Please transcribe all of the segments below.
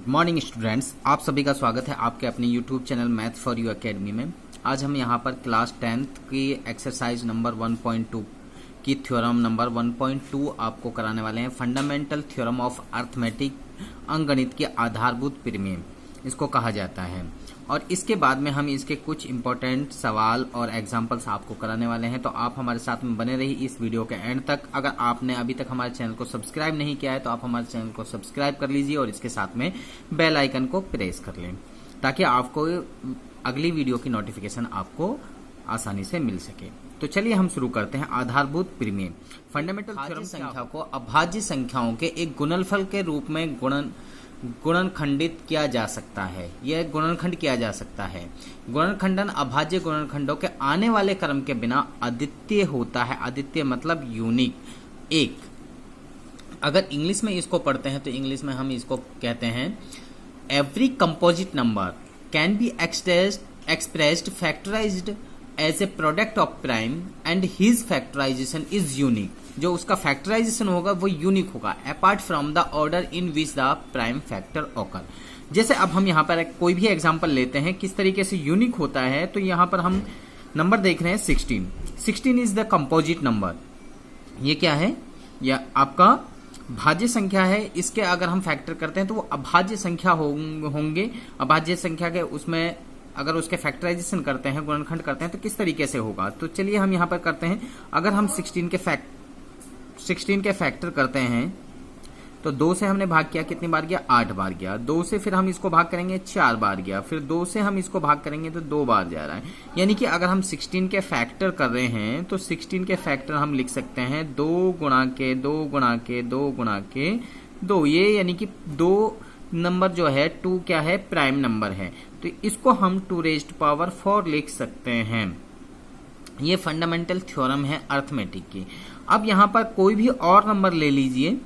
Morning students, आप सभी का स्वागत है आपके अपने YouTube channel math for you academy में। आज हम यहाँ पर क्लास 10th की एक्सरसाइज नंबर 1.2 की थ्योरम नंबर 1.2 आपको कराने वाले हैं। फंडामेंटल थ्योरम ऑफ अर्थमेटिक, अंकगणित के आधारभूत प्रमेय इसको कहा जाता है। और इसके बाद में हम इसके कुछ इंपॉर्टेंट सवाल और एग्जाम्पल्स आपको कराने वाले हैं, तो आप हमारे साथ में बने रहिए इस वीडियो के एंड तक। अगर आपने अभी तक हमारे चैनल को सब्सक्राइब नहीं किया है तो आप हमारे चैनल को सब्सक्राइब कर लीजिए और इसके साथ में बेल आइकन को प्रेस कर लें ताकि आपको अगली वीडियो की नोटिफिकेशन आपको आसानी से मिल सके। तो चलिए हम शुरू करते हैं। आधारभूत प्रमेय। फंडामेंटल थ्योरम संख्या को अभाज्य संख्याओं के एक गुणनफल के रूप में गुणनखंडित किया जा सकता है। यह गुणनखंड किया जा सकता है। गुणनखंडन अभाज्य गुणनखंडों के आने वाले क्रम के बिना अद्वितीय होता है। अद्वितीय मतलब यूनिक, एक। अगर इंग्लिश में इसको पढ़ते हैं तो इंग्लिश में हम इसको कहते हैं every composite number can be expressed factorised as a product of prime and his factorisation is unique. जो उसका फैक्टराइजेशन होगा वो यूनिक होगा apart from the order in which the prime factor occur. जैसे अब हम यहाँ पर कोई भी एग्जांपल लेते हैं किस तरीके से यूनिक होता है, तो यहाँ पर हम नंबर देख रहे हैं 16 इज द कंपोजिट नंबर। ये क्या है? यह आपका भाज्य संख्या है। इसके अगर हम फैक्टर करते हैं तो वो अभाज्य संख्या होंगे। अभाज्य संख्या के उसमें अगर उसके फैक्टराइजेशन करते हैं, गुणनखंड करते हैं तो किस तरीके से होगा। तो चलिए हम यहाँ पर करते हैं। अगर हम 16 के फैक्टर करते हैं तो 2 से हमने भाग किया, कितनी बार गया? 8 बार गया। 2 से फिर हम इसको भाग करेंगे 4 बार गया। फिर 2 से हम इसको भाग करेंगे तो 2 बार जा रहा है। यानी कि अगर हम 16 के फैक्टर कर रहे हैं तो 16 के फैक्टर हम लिख सकते हैं 2 गुणा के 2 गुणा के 2 गुणा के 2। ये यानी कि 2 नंबर जो है 2 क्या है? प्राइम नंबर है। तो इसको हम 2 रेज्ड पावर 4 लिख सकते हैं। ये फंडामेंटल थ्योरम है अर्थमेटिक की। अब यहाँ पर कोई भी और नंबर ले लीजिए।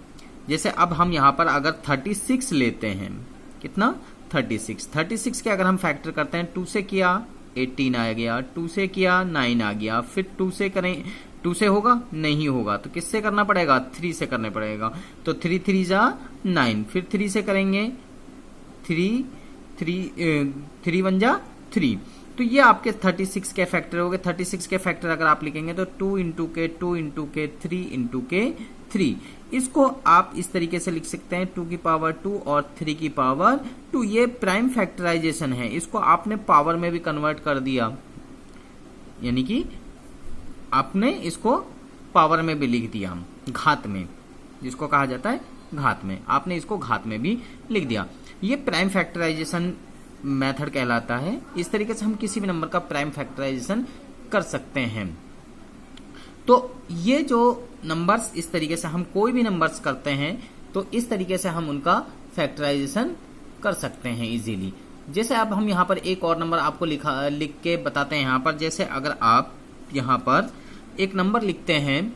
जैसे अब हम यहाँ पर अगर 36 लेते हैं, कितना? 36 के अगर हम फैक्टर करते हैं 2 से किया 18 आ गया, 2 से किया 9 आ गया, फिर 2 से करें, 2 से होगा? नहीं होगा। तो किससे करना पड़ेगा? 3 से करना पड़ेगा। तो 3 3 जा 9, फिर 3 से करेंगे 3 1 जा 3। तो ये आपके 36 के फैक्टर हो गए। 36 के फैक्टर अगर आप लिखेंगे तो 2 इंटू के 2 इंटू के 3 इंटू के 3। इसको आप इस तरीके से लिख सकते हैं 2 की पावर 2 और 3 की पावर 2। ये प्राइम फैक्टराइजेशन है। इसको आपने पावर में भी कन्वर्ट कर दिया, यानी कि आपने इसको पावर में भी लिख दिया, घात में, जिसको कहा जाता है घात में। आपने इसको घात में भी लिख दिया। ये प्राइम फैक्टराइजेशन मेथड कहलाता है। इस तरीके से हम किसी भी नंबर का प्राइम फैक्टराइजेशन कर सकते हैं। तो ये जो नंबर्स, इस तरीके से हम कोई भी नंबर्स करते हैं तो इस तरीके से हम उनका फैक्टराइजेशन कर सकते हैं इजीली। जैसे अब हम यहाँ पर एक और नंबर आपको लिख के बताते हैं। यहाँ पर जैसे अगर आप यहाँ पर एक नंबर लिखते हैं,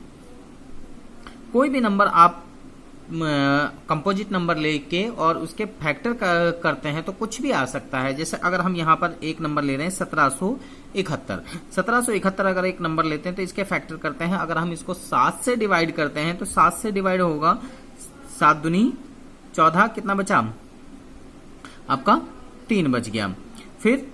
कोई भी नंबर आप कंपोजिट नंबर लेके और उसके फैक्टर करते हैं तो कुछ भी आ सकता है। जैसे अगर हम यहाँ पर एक नंबर ले रहे हैं 1771 अगर एक नंबर लेते हैं तो इसके फैक्टर करते हैं। अगर हम इसको 7 से डिवाइड करते हैं तो 7 से डिवाइड होगा 7 दूनी 14, कितना बचा आपका? 3 बच गया। फिर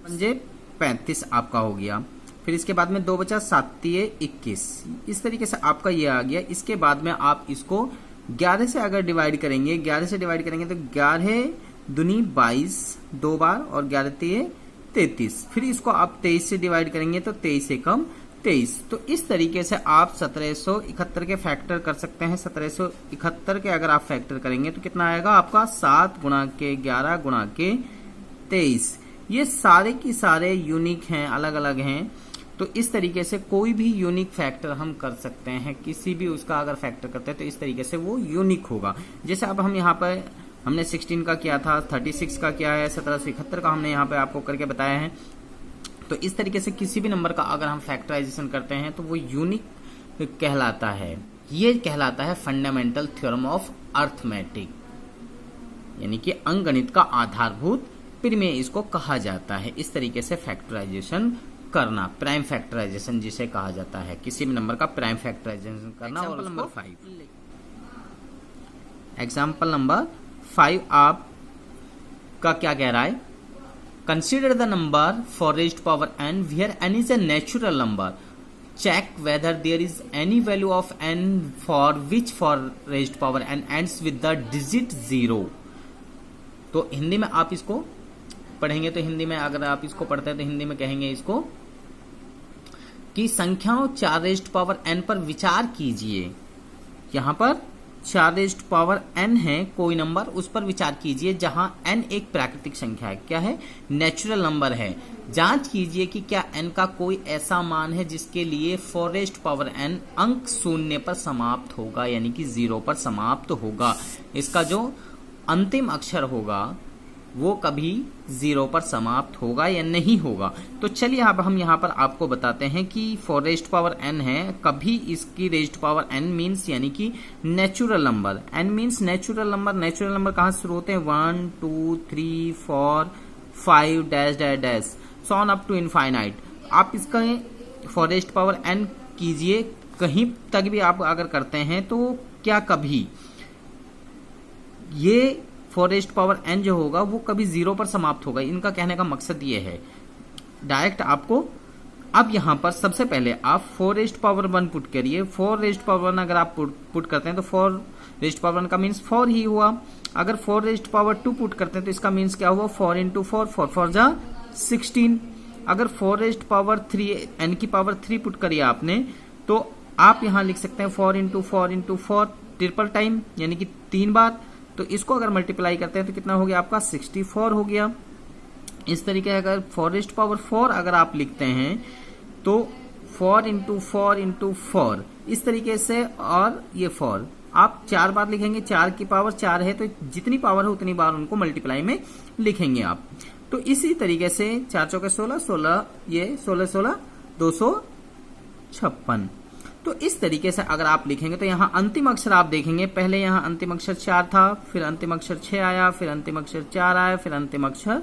5 35 आपका हो गया। फिर इसके बाद में 2 बचा, 7 21। इस तरीके से आपका ये आ गया। इसके बाद में आप इसको 11 से अगर डिवाइड करेंगे, 11 से डिवाइड करेंगे तो 11 दूनी 22 2 बार और 11 33। फिर इसको आप 23 से डिवाइड करेंगे तो 23 से कम 23। तो इस तरीके से आप 1771 के फैक्टर कर सकते हैं। 1771 के अगर आप फैक्टर करेंगे तो कितना आएगा आपका? 7 गुणा के 11 गुणा के 23। ये सारे की सारे यूनिक हैं, अलग अलग हैं। तो इस तरीके से कोई भी यूनिक फैक्टर हम कर सकते हैं। किसी भी उसका अगर फैक्टर करते हैं तो इस तरीके से वो यूनिक होगा। जैसे अब हम यहाँ पर हमने 16 का किया था, 36 का किया है, 1771 का हमने यहाँ पे आपको करके बताया है। तो इस तरीके से किसी भी नंबर का अगर हम फैक्टराइजेशन करते हैं तो वो यूनिक कहलाता है। ये कहलाता है फंडामेंटल थ्योरम ऑफ अर्थमेटिक, यानी कि अंकगणित का आधारभूत प्रमेय इसको कहा जाता है। इस तरीके से फैक्टराइजेशन करना, प्राइम फैक्टराइजेशन जिसे कहा जाता है, किसी भी नंबर का प्राइम फैक्टराइजेशन करना। और नंबर 5, एग्जाम्पल नंबर 5 आप का क्या कह रहा है, consider the number four raised power n where n is a natural number, check whether there is any value of n for which four raised power n ends with the digit 0। तो हिंदी में आप इसको पढ़ेंगे तो हिंदी में अगर आप इसको पढ़ते हैं तो हिंदी में कहेंगे इसको कि संख्याओं 4 रेज्ड पावर n पर विचार कीजिए। यहां पर 4 रेज्ड पावर n है कोई नंबर, उस पर विचार कीजिए जहां n एक प्राकृतिक संख्या है, क्या है, नेचुरल नंबर है। जांच कीजिए कि क्या n का कोई ऐसा मान है जिसके लिए 4 रेज्ड पावर n अंक शून्य पर समाप्त होगा, यानी कि 0 पर समाप्त होगा। इसका जो अंतिम अक्षर होगा वो कभी 0 पर समाप्त होगा या नहीं होगा। तो चलिए अब हम यहाँ पर आपको बताते हैं कि 4 रेज्ड पावर n है, कभी इसकी रेज्ड पावर n मीन्स यानी कि natural number, n means natural number. Natural number कहाँ से शुरू होते हैं, 1 2 3 4 5 dash dash dash so on up to infinite. आप इसका 4 रेज्ड पावर n कीजिए, कहीं तक भी आप अगर करते हैं तो क्या कभी ये 4 रेज्ड पावर n जो होगा वो कभी 0 पर समाप्त होगा। इनका कहने का मकसद ये है डायरेक्ट आपको। अब यहां पर सबसे पहले आप 4 रेज्ड पावर 1 पुट करिए। 4 रेज्ड पावर 1 अगर आप पुट करते हैं तो 4 रेज्ड पावर 1 का मीन्स 4 ही हुआ। अगर 4 रेज्ड पावर 2 पुट करते हैं तो इसका मीन्स क्या हुआ, 4 इंटू 4, 4 4 जा 16। अगर 4 रेज्ड पावर 3 n की पावर 3 पुट करिए आपने तो आप यहां लिख सकते हैं 4 इंटू 4 इंटू 4 ट्रिपल टाइम, यानी कि 3 बार। तो इसको अगर मल्टीप्लाई करते हैं तो कितना हो गया आपका, 64 हो गया। इस तरीके से अगर 4 रेज्ड पावर 4 अगर आप लिखते हैं तो 4 इंटू 4 इंटू 4 इस तरीके से, और ये 4 आप 4 बार लिखेंगे, 4 की पावर 4 है तो जितनी पावर है उतनी बार उनको मल्टीप्लाई में लिखेंगे आप। तो इसी तरीके से 4 चौके 16, 16 ये 16 16 256। तो इस तरीके से अगर आप लिखेंगे तो यहाँ अंतिम अक्षर आप देखेंगे, पहले यहाँ अंतिम अक्षर 4 था, फिर अंतिम अक्षर 6 आया, फिर अंतिम अक्षर 4 आया, फिर अंतिम अक्षर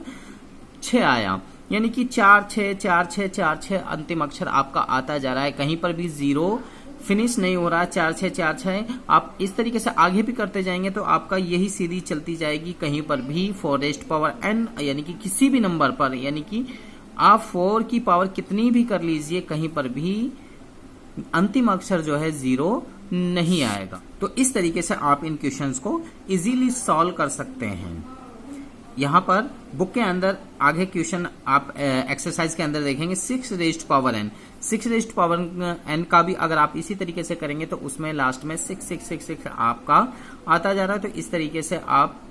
6 आया, यानी कि 4 6 4 6 4 6 अंतिम अक्षर आपका आता जा रहा है। कहीं पर भी 0 फिनिश नहीं हो रहा है, 4 6 4 6। आप इस तरीके से आगे भी करते जाएंगे तो आपका यही सीरीज चलती जाएगी। कहीं पर भी 4 रेज्ड पावर n यानी कि किसी भी नंबर पर, यानी कि आप 4 की पावर कितनी भी कर लीजिए, कहीं पर भी अंतिम अक्षर जो है 0 नहीं आएगा। तो इस तरीके से आप इन क्वेश्चंस को इजीली सॉल्व कर सकते हैं। यहाँ पर बुक के अंदर आगे क्वेश्चन आप एक्सरसाइज के अंदर देखेंगे 6 raised power n। 6 raised power n का भी अगर आप इसी तरीके से करेंगे तो उसमें लास्ट में 6 6 6 6 आपका आता जा रहा है। तो इस तरीके से आप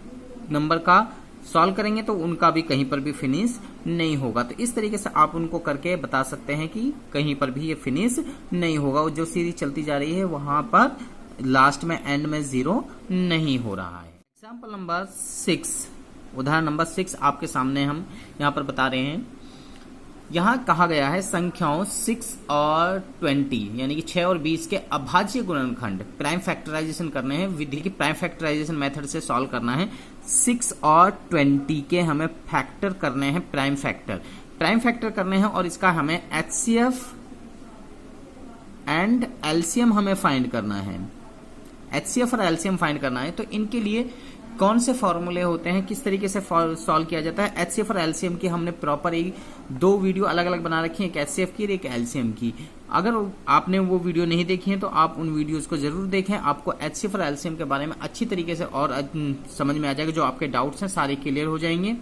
नंबर का सॉल्व करेंगे तो उनका भी कहीं पर भी फिनिश नहीं होगा। तो इस तरीके से आप उनको करके बता सकते हैं कि कहीं पर भी ये फिनिश नहीं होगा। जो सीरीज चलती जा रही है वहां पर लास्ट में एंड में 0 नहीं हो रहा है। एग्जाम्पल नंबर 6, उदाहरण नंबर 6 आपके सामने हम यहाँ पर बता रहे हैं। यहाँ कहा गया है संख्याओं 6 और 20 यानी कि 6 और 20 के अभाज्य गुणनखंड प्राइम फैक्टराइजेशन करने हैं। विधि की प्राइम फैक्टराइजेशन मेथड से सॉल्व करना है। 6 और 20 के हमें फैक्टर करने हैं, प्राइम फैक्टर करने हैं और इसका हमें HCF एंड LCM हमें फाइंड करना है। HCF और LCM फाइंड करना है तो इनके लिए कौन से फॉर्मूले होते हैं, किस तरीके से सॉल्व किया जाता है। HCF और LCM की हमने प्रॉपर एक 2 वीडियो अलग अलग बना रखी है, एक HCF की और एक LCM की। अगर आपने वो वीडियो नहीं देखी है तो आप उन वीडियोस को जरूर देखें। आपको HCF और LCM के बारे में अच्छी तरीके से और समझ में आ जाएगा। जो आपके डाउट्स हैं सारे क्लियर हो जाएंगे।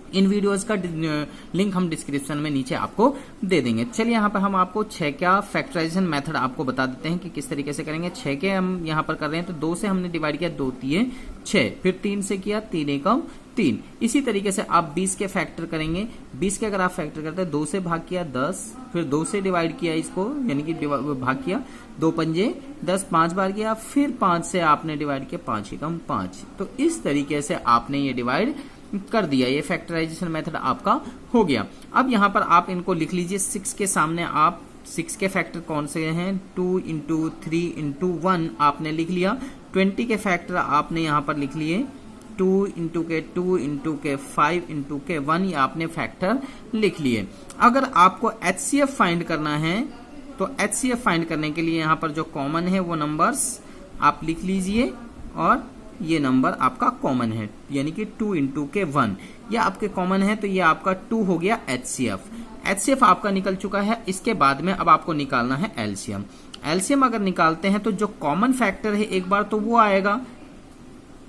इन वीडियोस का लिंक हम डिस्क्रिप्शन में नीचे आपको दे देंगे। चलिए यहाँ पर हम आपको 6 का फैक्टराइजेशन मेथड आपको बता देते हैं कि किस तरीके से करेंगे। 6 के हम यहाँ पर कर रहे हैं तो 2 से हमने डिवाइड किया, 2 3 6, फिर 3 से किया, 3 एकम 3। इसी तरीके से आप 20 के फैक्टर करेंगे। 20 के अगर आप फैक्टर करते हैं 2 से भाग किया 10, फिर 2 से डिवाइड किया इसको, यानी कि भाग किया, 2 पंजे 10, 5 बार किया, फिर 5 से आपने डिवाइड किया, 5 एकम 5। तो इस तरीके से आपने ये डिवाइड कर दिया। ये फैक्टराइजेशन मेथड आपका हो गया। अब यहाँ पर आप इनको लिख लीजिए। 6 के सामने आप 6 के फैक्टर कौन से हैं, 2 इंटू 3 इंटू 1 आपने लिख लिया। 20 के फैक्टर आपने यहाँ पर लिख लिए, 2 इंटू के 2 इंटू के 5 इंटू के 1, ये आपने फैक्टर लिख लिए। अगर आपको HCF फाइंड करना है तो HCF फाइंड करने के लिए यहाँ पर जो कॉमन है वो नंबर्स आप लिख लीजिए और ये नंबर आपका कॉमन है, यानी कि 2 इंटू के 1 ये आपके कॉमन है, तो ये आपका 2 हो गया HCF। HCF आपका निकल चुका है। इसके बाद में अब आपको निकालना है एलसीएम। एलसीएम अगर निकालते हैं तो जो कॉमन फैक्टर है एक बार तो वो आएगा,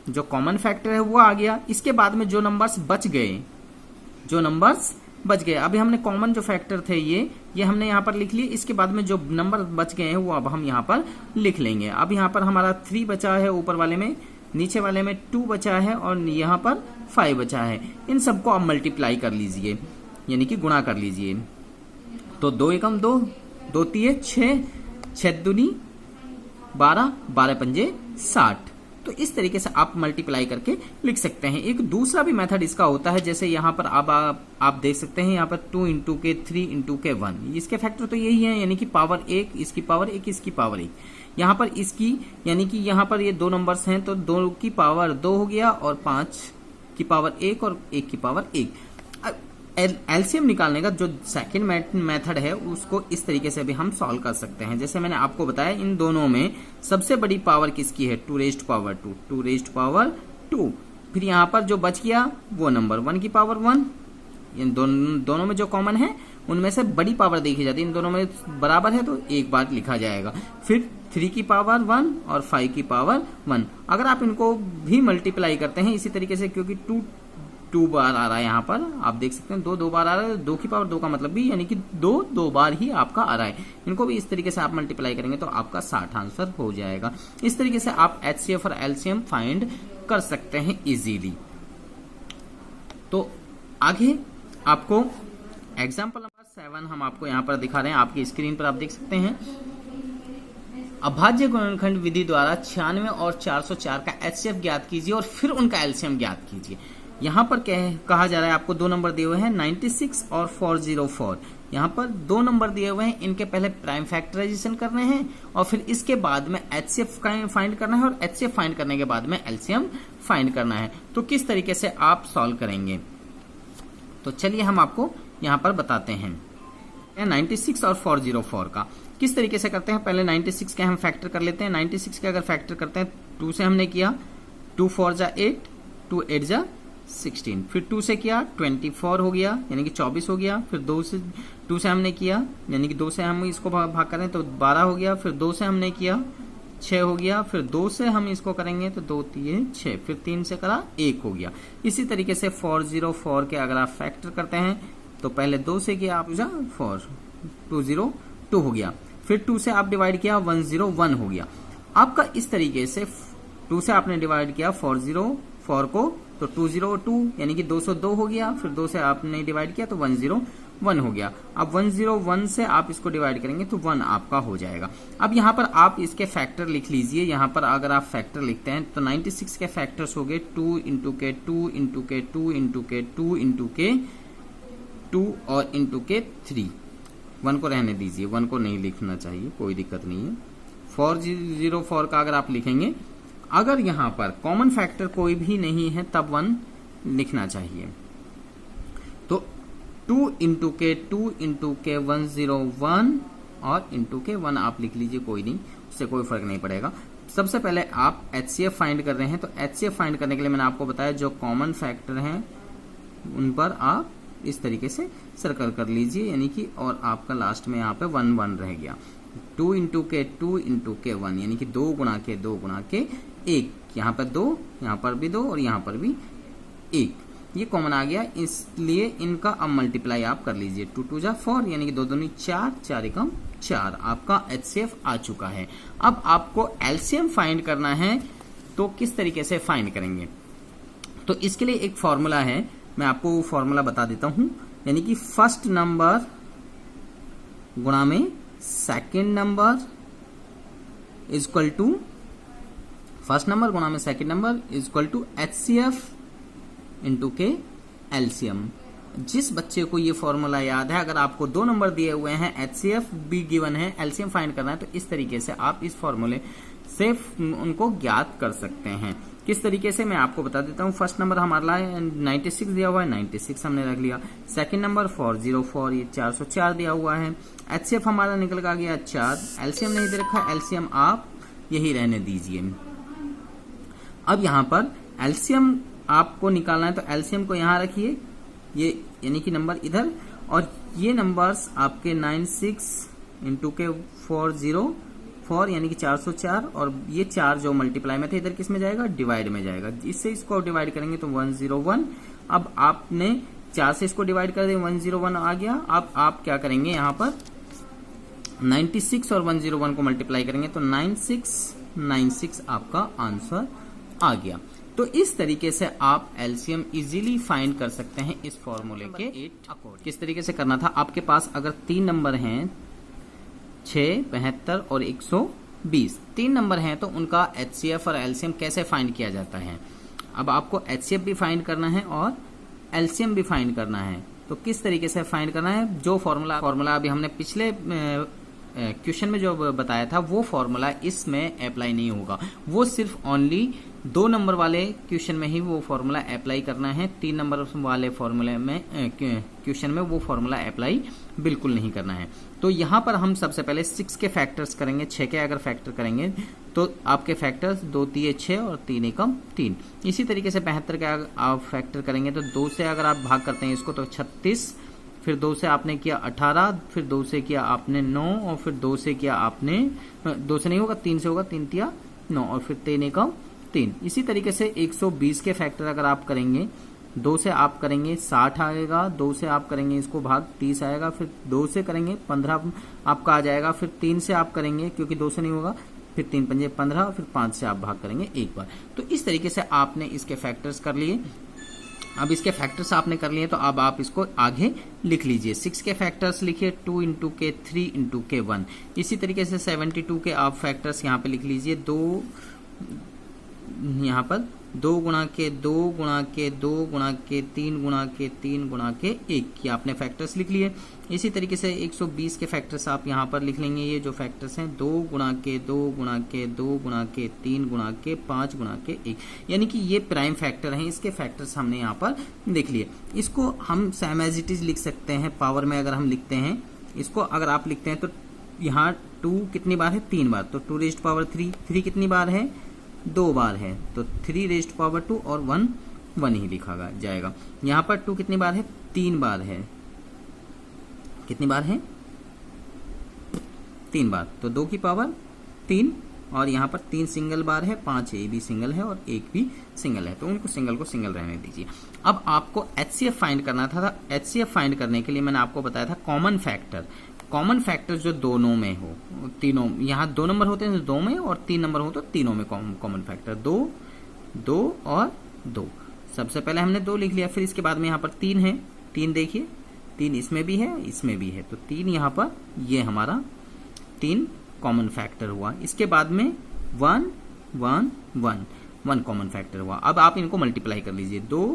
जो कॉमन फैक्टर है वो आ गया। इसके बाद में जो नंबर्स बच गए, अभी हमने कॉमन जो फैक्टर थे ये हमने यहाँ पर लिख लिए। इसके बाद में जो नंबर बच गए हैं वो अब हम यहाँ पर लिख लेंगे। अब यहाँ पर हमारा 3 बचा है ऊपर वाले में, नीचे वाले में 2 बचा है और यहाँ पर 5 बचा है। इन सबको आप मल्टीप्लाई कर लीजिए, यानी कि गुणा कर लीजिए। तो 2 एकम 2, 2 तिये 6, 6 दूनी 12, 12 पंजे 60। तो इस तरीके से आप मल्टीप्लाई करके लिख सकते हैं। एक दूसरा भी मेथड इसका होता है, जैसे यहाँ पर आप देख सकते हैं यहाँ पर 2 इंटू के 3 इंटू के 1, इसके फैक्टर तो यही है, यानी कि पावर 1, इसकी पावर 1, इसकी पावर 1। यहाँ पर इसकी यानी कि यहाँ पर ये 2 नंबर्स हैं तो 2 की पावर 2 हो गया और 5 की पावर 1 और 1 की पावर 1। एलसीएम निकालने का जो सेकंड मेथड है उसको इस तरीके से भी हम सॉल्व कर सकते हैं। जैसे मैंने आपको बताया इन दोनों में सबसे बड़ी पावर किसकी है, 2 रेज्ड पावर 2, 2 रेज्ड पावर 2। फिर यहाँ पर जो बच गया वो नंबर 1 की पावर 1। इन दोनों में जो कॉमन है उनमें से बड़ी पावर देखी जाती है, इन दोनों में बराबर है तो एक बार लिखा जाएगा। फिर 3 की पावर 1 और 5 की पावर 1। अगर आप इनको भी मल्टीप्लाई करते हैं इसी तरीके से, क्योंकि 2 बार आ रहा है यहाँ पर, आप देख सकते हैं 2 बार आ रहा है, 2 की पावर 2 का मतलब भी यानी कि 2 बार ही आपका आ रहा है। इनको भी इस तरीके से आप मल्टीप्लाई करेंगे तो आपका 60 आंसर हो जाएगा। इस तरीके से आप HCF और LCM फाइंड कर सकते हैं इजीली। तो आगे आपको एग्जाम्पल नंबर 7 हम आपको यहाँ पर दिखा रहे हैं, आपकी स्क्रीन पर आप देख सकते हैं। अभाज्य गुणनखंड विधि द्वारा 96 और 404 का HCF ज्ञात कीजिए और फिर उनका LCM ज्ञात कीजिए। यहाँ पर कहा जा रहा है, आपको 2 नंबर दिए हुए हैं 96 और 404। यहाँ पर 2 नंबर दिए हुए हैं, इनके पहले प्राइम फैक्टराइजेशन करने हैं और फिर इसके बाद में HCF फाइंड करना है और HCF फाइंड करने के बाद में LCM फाइंड करना है। तो किस तरीके से आप सॉल्व करेंगे, तो चलिए हम आपको यहाँ पर बताते हैं। 96 और 404 का किस तरीके से करते हैं। पहले 96 के हम फैक्टर कर लेते हैं। 96 के अगर फैक्टर करते हैं 2 से हमने किया, 2 4 जा 8, 2 8 जा 16, फिर 2 से किया 24 हो गया यानी कि 24 हो गया। फिर 2 से हमने किया यानी कि 2 से हम इसको भाग करें तो 12 हो गया। फिर 2 से हमने किया 6 हो गया। फिर 2 से हम इसको करेंगे तो 2 3 6, फिर 3 से करा 1 हो गया। इसी तरीके से 404 के अगर आप फैक्टर करते हैं तो पहले 2 से किया आप 4 202 हो गया। फिर 2 से आप डिवाइड किया 101 हो गया। आपका इस तरीके से 2 से आपने डिवाइड किया 404 को तो 202 यानी कि 202 हो गया। फिर 2 से आपने डिवाइड किया तो 101 हो गया। अब 101 से आप इसको डिवाइड करेंगे तो 1 आपका हो जाएगा। अब यहाँ पर आप इसके फैक्टर लिख लीजिए। यहाँ पर अगर आप फैक्टर लिखते हैं तो 96 के फैक्टर्स हो गए 2 इंटू के 2 इंटू के 2 इंटू के 2 इंटू के 2 और इंटू के 3। 1 को रहने दीजिए, 1 को नहीं लिखना चाहिए, कोई दिक्कत नहीं है। 404 का अगर आप लिखेंगे, अगर यहाँ पर कॉमन फैक्टर कोई भी नहीं है तब 1 लिखना चाहिए। तो 2 इंटू के 2 इंटू के 101 और इंटू के 1 आप लिख लीजिए, कोई नहीं, उससे कोई फर्क नहीं पड़ेगा। सबसे पहले आप HCF फाइंड कर रहे हैं तो HCF फाइंड करने के लिए मैंने आपको बताया जो कॉमन फैक्टर हैं उन पर आप इस तरीके से सर्कल कर लीजिए, यानी कि और आपका लास्ट में यहाँ पे 1 1 रह गया। 2 इंटू के 2 इंटू के 1 यानी कि 2 गुणा के 2 गुणा के 1, यहाँ पर 2, यहाँ पर भी 2 और यहाँ पर भी 1, ये कॉमन आ गया, इसलिए इनका अब मल्टीप्लाई आप कर लीजिए। 2 2 जा 4 यानी कि 2 दूनी 4, 4 एकम 4, आपका HCF आ चुका है। अब आपको LCM फाइंड करना है, तो किस तरीके से फाइंड करेंगे, तो इसके लिए एक फॉर्मूला है, मैं आपको वो फॉर्मूला बता देता हूं। यानी कि फर्स्ट नंबर गुणा में second number is equal to first number गुणा में second number is equal to HCF into के LCM। जिस बच्चे को ये फॉर्मूला याद है, अगर आपको 2 नंबर दिए हुए हैं, HCF भी गिवन है, LCM फाइंड करना है, तो इस तरीके से आप इस फॉर्मूले से उनको ज्ञात कर सकते हैं। किस तरीके से मैं आपको बता देता हूँ। फर्स्ट नंबर हमारा 96 दिया हुआ है, 96 हमने रख लिया। सेकंड नंबर 404, ये 404 दिया हुआ है। HCF हमारा निकल का गया 4, LCM नहीं दे रखा, LCM आप यही रहने दीजिए। अब यहाँ पर एलसीएम आपको निकालना है, तो एलसीएम को यहाँ रखिए, ये यानी कि नंबर इधर, और ये नंबर्स आपके 96 इंटू के 404 यानी कि 404, और ये 4 जो मल्टीप्लाई में थे इधर किस में जाएगा, डिवाइड में जाएगा। इससे इसको डिवाइड करेंगे तो 101। अब आपने 4 से इसको डिवाइड कर दिया, 101 आ गया। अब आप क्या करेंगे, यहाँ पर 96 और 101 को मल्टीप्लाई करेंगे तो 9696 आपका आंसर आ गया। तो इस तरीके से आप एलसीएम इजीली फाइंड कर सकते हैं इस फॉर्मूले के अकॉर्डिंग। किस तरीके से करना था, आपके पास अगर 3 नंबर हैं 6, 72 और 120, 3 नंबर हैं तो उनका एचसीएफ और एलसीएम कैसे फाइंड किया जाता है। अब आपको एचसीएफ भी फाइंड करना है और एलसीएम भी फाइंड करना है। तो किस तरीके से फाइंड करना है, जो फॉर्मूला अभी हमने पिछले क्वेश्चन में जो बताया था वो फॉर्मूला इसमें अप्लाई नहीं होगा। वो सिर्फ ओनली 2 नंबर वाले क्वेश्चन में ही वो फॉर्मूला अप्लाई करना है। 3 नंबर वाले फॉर्मूले में क्वेश्चन में वो फॉर्मूला अप्लाई बिल्कुल नहीं करना है। तो यहाँ पर हम सबसे पहले 6 के फैक्टर्स करेंगे। 6 के अगर फैक्टर करेंगे तो आपके फैक्टर्स 2 3 6 और 3 एकम 3। इसी तरीके से 72 के आप फैक्टर करेंगे तो 2 से अगर आप भाग करते हैं इसको तो 36, फिर 2 से आपने किया 18, फिर 2 से किया आपने 9, और फिर 2 से किया आपने 2 से नहीं होगा 3 से होगा, 3 तिया 9, और फिर 3 एकम 3। इसी तरीके से 120 के फैक्टर अगर आप करेंगे, 2 से आप करेंगे 60 आएगा, 2 से आप करेंगे इसको भाग 30 आएगा, फिर 2 से करेंगे 15 आपका आ जाएगा, फिर 3 से आप करेंगे क्योंकि 2 से नहीं होगा, फिर 3 पंजे 15, फिर 5 से आप भाग करेंगे एक बार। तो इस तरीके से आपने इसके फैक्टर्स कर लिए। अब इसके फैक्टर्स आपने कर लिए तो अब आप इसको आगे लिख लीजिए। 6 के फैक्टर्स लिखिए 2 इंटू के 3 इंटू के 1। इसी तरीके से 72 के आप फैक्टर्स यहाँ पे लिख लीजिए। 2 यहाँ पर 2 गुणा के 2 गुणा के 2 गुणा के 3 गुणा के 3 गुणा के 1 ये आपने फैक्टर्स लिख लिए। इसी तरीके से 120 के फैक्टर्स आप यहाँ पर लिख लेंगे। ये जो फैक्टर्स हैं 2 गुणा के 2 गुणा के 2 गुणा के 3 गुणा के 5 गुणा के 1, यानी कि ये प्राइम फैक्टर हैं। इसके फैक्टर्स हमने यहाँ पर लिख लिए। इसको हम सेम एज इट इज लिख सकते हैं। पावर में अगर हम लिखते हैं इसको, अगर आप लिखते हैं तो यहाँ 2 कितनी बार है, 3 बार, तो 2 रेज़्ड पावर 3, 3 कितनी बार है, 2 बार है, तो 3 रेज़्ड पावर 2 और 1 1 ही लिखा जाएगा। यहाँ पर 2 कितनी बार है, 3 बार है, कितनी बार है, 3 बार, तो 2 की पावर 3, और यहाँ पर 3 सिंगल बार है, 5 ये भी सिंगल है और 1 भी सिंगल है, तो उनको सिंगल को सिंगल रहने दीजिए। अब आपको एचसीएफ फाइंड करना था। एचसीएफ फाइंड करने के लिए मैंने आपको बताया था कॉमन फैक्टर। कॉमन फैक्टर जो दोनों में हो, तीनों, यहाँ 2 नंबर होते हैं तो 2 में, और 3 नंबर हो तो तीनों में कॉमन फैक्टर 2 2 और 2। सबसे पहले हमने 2 लिख लिया, फिर इसके बाद में यहाँ पर 3 है। 3 देखिए, 3 इसमें भी है, इसमें भी है, तो 3 यहाँ पर ये हमारा 3 कॉमन फैक्टर हुआ। इसके बाद में 1 1 1 1 कॉमन फैक्टर हुआ। अब आप इनको मल्टीप्लाई कर लीजिए। 2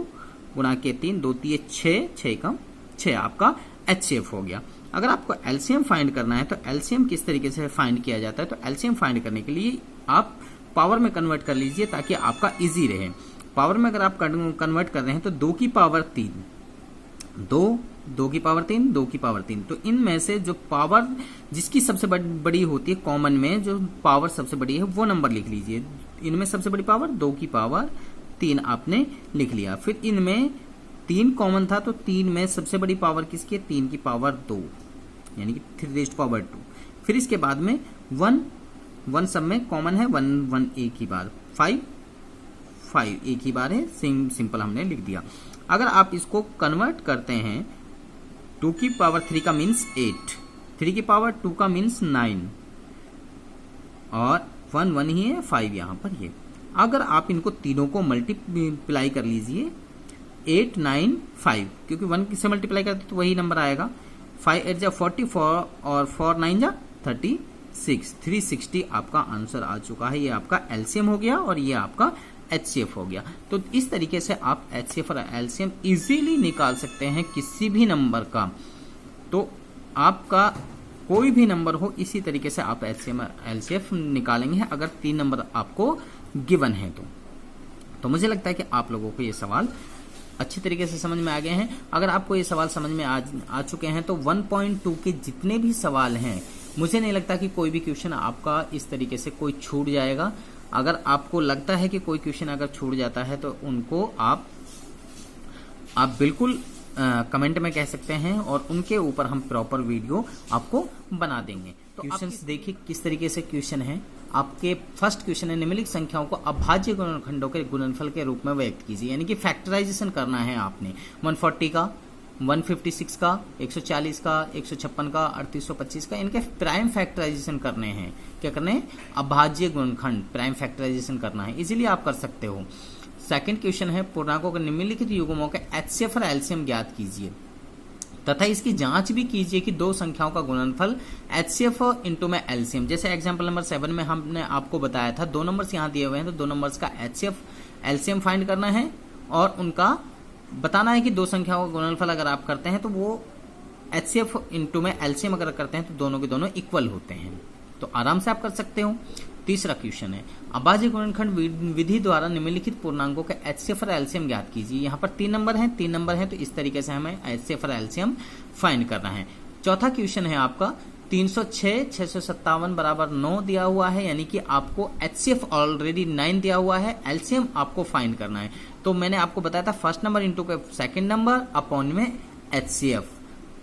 गुणा के 3, 2 3 6, 6 का 6 आपका एचसीएफ हो गया। अगर आपको एलसीएम फाइंड करना है तो एलसीएम किस तरीके से फाइंड किया जाता है, तो एलसीएम फाइंड करने के लिए आप पावर में कन्वर्ट कर लीजिए ताकि आपका इजी रहे। पावर में अगर आप कन्वर्ट कर रहे हैं तो 2 की पावर 3, 2 की पावर 3, 2 की पावर 3, तो इनमें से जो पावर जिसकी सबसे बड़ी होती है, कॉमन में जो पावर सबसे बड़ी है वो नंबर लिख लीजिए। इनमें सबसे बड़ी पावर 2 की पावर 3 आपने लिख लिया। फिर इनमें 3 कॉमन था तो 3 में सबसे बड़ी पावर किसकी है, 3 की पावर 2, यानी कि 3 रेज़्ड पावर 2। फिर इसके बाद में 1 सब में कॉमन है, 1 1 एक ही बार, 5 एक ही बार है, सिंपल हमने लिख दिया। अगर आप इसको कन्वर्ट करते हैं, 2 की पावर 3 का मीन्स 8, 3 की पावर 2 का मीन्स 9, और 1 1 ही है, 5 यहाँ पर ये। अगर आप इनको तीनों को मल्टीप्लाई कर लीजिए, 8 9 5, क्योंकि 1 किससे मल्टीप्लाई करते तो वही नंबर आएगा। 5 8 जा 44 और 4 9 जा 36, 360 आपका आंसर आ चुका है। ये आपका एलसीएम हो गया और ये आपका एचसीएफ हो गया। तो इस तरीके से आप एचसीएफ और एलसीएम इजीली निकाल सकते हैं किसी भी नंबर का। तो आपका कोई भी नंबर हो, इसी तरीके से आप एचसीएम और एलसीएफ निकालेंगे अगर 3 नंबर आपको गिवन है तो मुझे लगता है कि आप लोगों को ये सवाल अच्छी तरीके से समझ में आ गए हैं। अगर आपको ये सवाल समझ में आ चुके हैं तो 1.2 के जितने भी सवाल हैं मुझे नहीं लगता कि कोई भी क्वेश्चन आपका इस तरीके से कोई छूट जाएगा। अगर आपको लगता है कि कोई क्वेश्चन अगर छूट जाता है तो उनको आप बिल्कुल कमेंट में कह सकते हैं और उनके ऊपर हम प्रॉपर वीडियो आपको बना देंगे। तो क्वेश्चंस देखिए किस तरीके से क्वेश्चन है। आपके फर्स्ट क्वेश्चन है, निम्नलिखित संख्याओं को अभाज्य गुणनखंडों के गुणनफल के रूप में व्यक्त कीजिए, यानी कि फैक्टराइजेशन करना है आपने 140 का, 156 का, 140 का, 156 का, 3825 का, इनके प्राइम फैक्टराइजेशन करने हैं। क्या करने हैं? अभाज्य गुणनखंड प्राइम फैक्टराइजेशन करना है, इजीली आप कर सकते हो। सेकंड क्वेश्चन है, पूर्णांकों के निम्नलिखित युग्मों के एचसीएफ और एलसीएम ज्ञात कीजिए तथा इसकी जांच भी कीजिए कि दो संख्याओं का गुणनफल एचसीएफ इंटू में एलसीएम। जैसे एग्जांपल नंबर 7 में हमने आपको बताया था, दो नंबर्स यहाँ दिए हुए हैं, तो दो नंबर्स का एचसीएफ एलसीएम फाइंड करना है और उनका बताना है कि दो संख्याओं का गुणनफल अगर आप करते हैं तो वो एचसीएफ इंटू में एलसीएम अगर करते हैं तो दोनों के दोनों इक्वल होते हैं। तो आराम से आप कर सकते हो। तीसरा क्वेश्चन है, अभाज्य गुणनखंड विधि द्वारा निम्नलिखित पूर्णांकों का एचसीएफ और एलसीएम ज्ञात कीजिए। यहाँ पर तीन नंबर हैं, तो इस तरीके से हमें एचसीएफ और एलसीएम फाइंड करना है। चौथा क्वेश्चन है आपका 306 657 बराबर 9 दिया हुआ है, यानी कि आपको एचसीएफ ऑलरेडी 9 दिया हुआ है, एलसीएम आपको फाइंड करना है। तो मैंने आपको बताया था फर्स्ट नंबर इंटू के सेकंड नंबर अपॉन में एचसीएफ,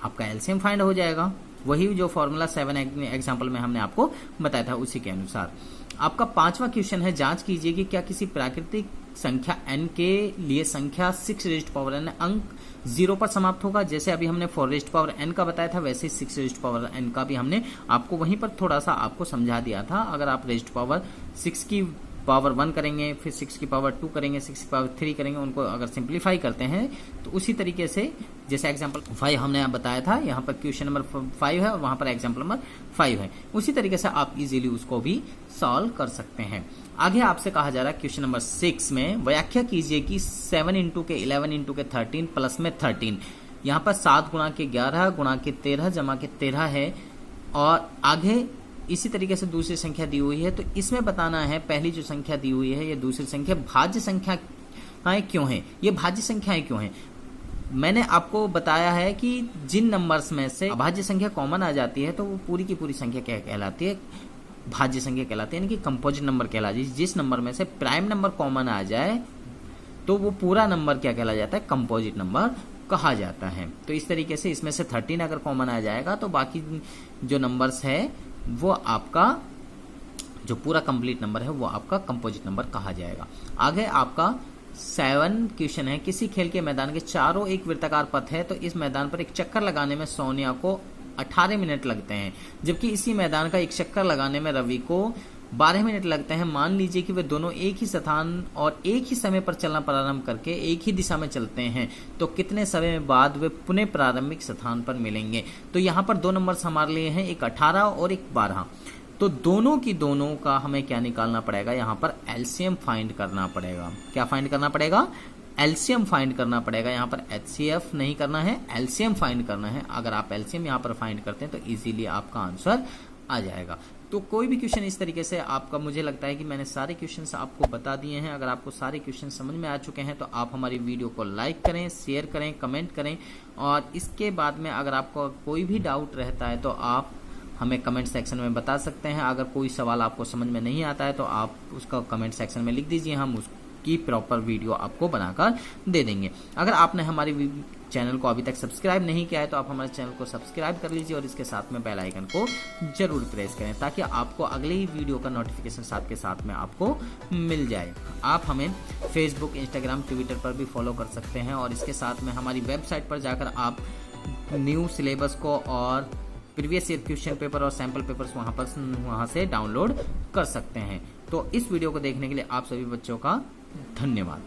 आपका एलसीएम फाइंड हो जाएगा। वही जो फॉर्मूला 7 एग्जाम्पल में हमने आपको बताया था उसी के अनुसार। आपका पांचवा क्वेश्चन है, जांच कीजिए कि क्या किसी प्राकृतिक संख्या n के लिए संख्या 6n अंक 0 पर समाप्त होगा। जैसे अभी हमने 4n का बताया था, वैसे 6n का भी हमने आपको वहीं पर थोड़ा सा आपको समझा दिया था। अगर आप रेज़्ड पावर 6 की पावर 1 करेंगे, फिर 6 की पावर 2 करेंगे, 6 की पावर 3 करेंगे, उनको अगर सिंप्लीफाई करते हैं तो उसी तरीके से जैसे एग्जांपल 5 हमने बताया था, यहाँ पर क्वेश्चन नंबर 5 है और वहां पर एग्जांपल नंबर 5 है, उसी तरीके से आप इजीली उसको भी सॉल्व कर सकते हैं। आगे आपसे कहा जा रहा है क्वेश्चन नंबर 6 में व्याख्या कीजिए कि 7 इंटू के 11 इंटू के 13 प्लस में 13, यहाँ पर 7 गुणा के 11 गुणा के 13 जमा के 13 है और आगे इसी तरीके से दूसरी संख्या दी हुई है। तो इसमें बताना है पहली जो संख्या दी हुई है, ये दूसरी संख्या भाज्य संख्याएं क्यों है, ये भाज्य संख्याएं क्यों है। मैंने आपको बताया है कि जिन नंबर्स में से अभाज्य संख्या कॉमन आ जाती है तो वो पूरी की पूरी संख्या क्या कहलाती है, भाज्य संख्या कहलाती है, यानी कि कंपोजिट नंबर कहलाती है। जिस नंबर में से प्राइम नंबर कॉमन आ जाए तो वो पूरा नंबर क्या कहला जाता है, कंपोजिट नंबर कहा जाता है। तो इस तरीके से इसमें से 13 अगर कॉमन आ जाएगा तो बाकी जो नंबर्स है वो आपका जो पूरा कंप्लीट नंबर है वो आपका कंपोजिट नंबर कहा जाएगा। आगे आपका 7 क्वेश्चन है, किसी खेल के मैदान के चारों एक वृत्ताकार पथ है तो इस मैदान पर एक चक्कर लगाने में सोनिया को 18 मिनट लगते हैं, जबकि इसी मैदान का एक चक्कर लगाने में रवि को 12 मिनट लगते हैं। मान लीजिए कि वे दोनों एक ही स्थान और एक ही समय पर चलना प्रारंभ करके एक ही दिशा में चलते हैं, तो कितने समय बाद वे पुनः प्रारंभिक स्थान पर मिलेंगे। तो यहाँ पर दो नंबर्स हमारे लिए हैं, एक 18 और एक 12। तो दोनों की दोनों का हमें क्या निकालना पड़ेगा, यहाँ पर एलसीएम फाइंड करना पड़ेगा। क्या फाइंड करना पड़ेगा, एलसीएम फाइंड करना पड़ेगा। यहाँ पर एचसीएफ नहीं करना है, एलसीएम फाइंड करना है। अगर आप एलसीएम यहाँ पर फाइंड करते हैं तो इजीली आपका आंसर आ जाएगा। तो कोई भी क्वेश्चन इस तरीके से आपका, मुझे लगता है कि मैंने सारे क्वेश्चंस आपको बता दिए हैं। अगर आपको सारे क्वेश्चन समझ में आ चुके हैं तो आप हमारी वीडियो को लाइक करें, शेयर करें, कमेंट करें और इसके बाद में अगर आपको कोई भी डाउट रहता है तो आप हमें कमेंट सेक्शन में बता सकते हैं। अगर कोई सवाल आपको समझ में नहीं आता है तो आप उसका कमेंट सेक्शन में लिख दीजिए, हम उसकी प्रॉपर वीडियो आपको बनाकर दे देंगे। अगर आपने हमारी चैनल को अभी तक सब्सक्राइब नहीं किया है तो आप हमारे चैनल को सब्सक्राइब कर लीजिए और इसके साथ में बेल आइकन को जरूर प्रेस करें ताकि आपको अगले ही वीडियो का नोटिफिकेशन साथ के साथ में आपको मिल जाए। आप हमें फेसबुक, इंस्टाग्राम, ट्विटर पर भी फॉलो कर सकते हैं और इसके साथ में हमारी वेबसाइट पर जाकर आप न्यू सिलेबस को और प्रीवियस ईयर क्वेश्चन पेपर और सैम्पल पेपर्स वहाँ से डाउनलोड कर सकते हैं। तो इस वीडियो को देखने के लिए आप सभी बच्चों का धन्यवाद।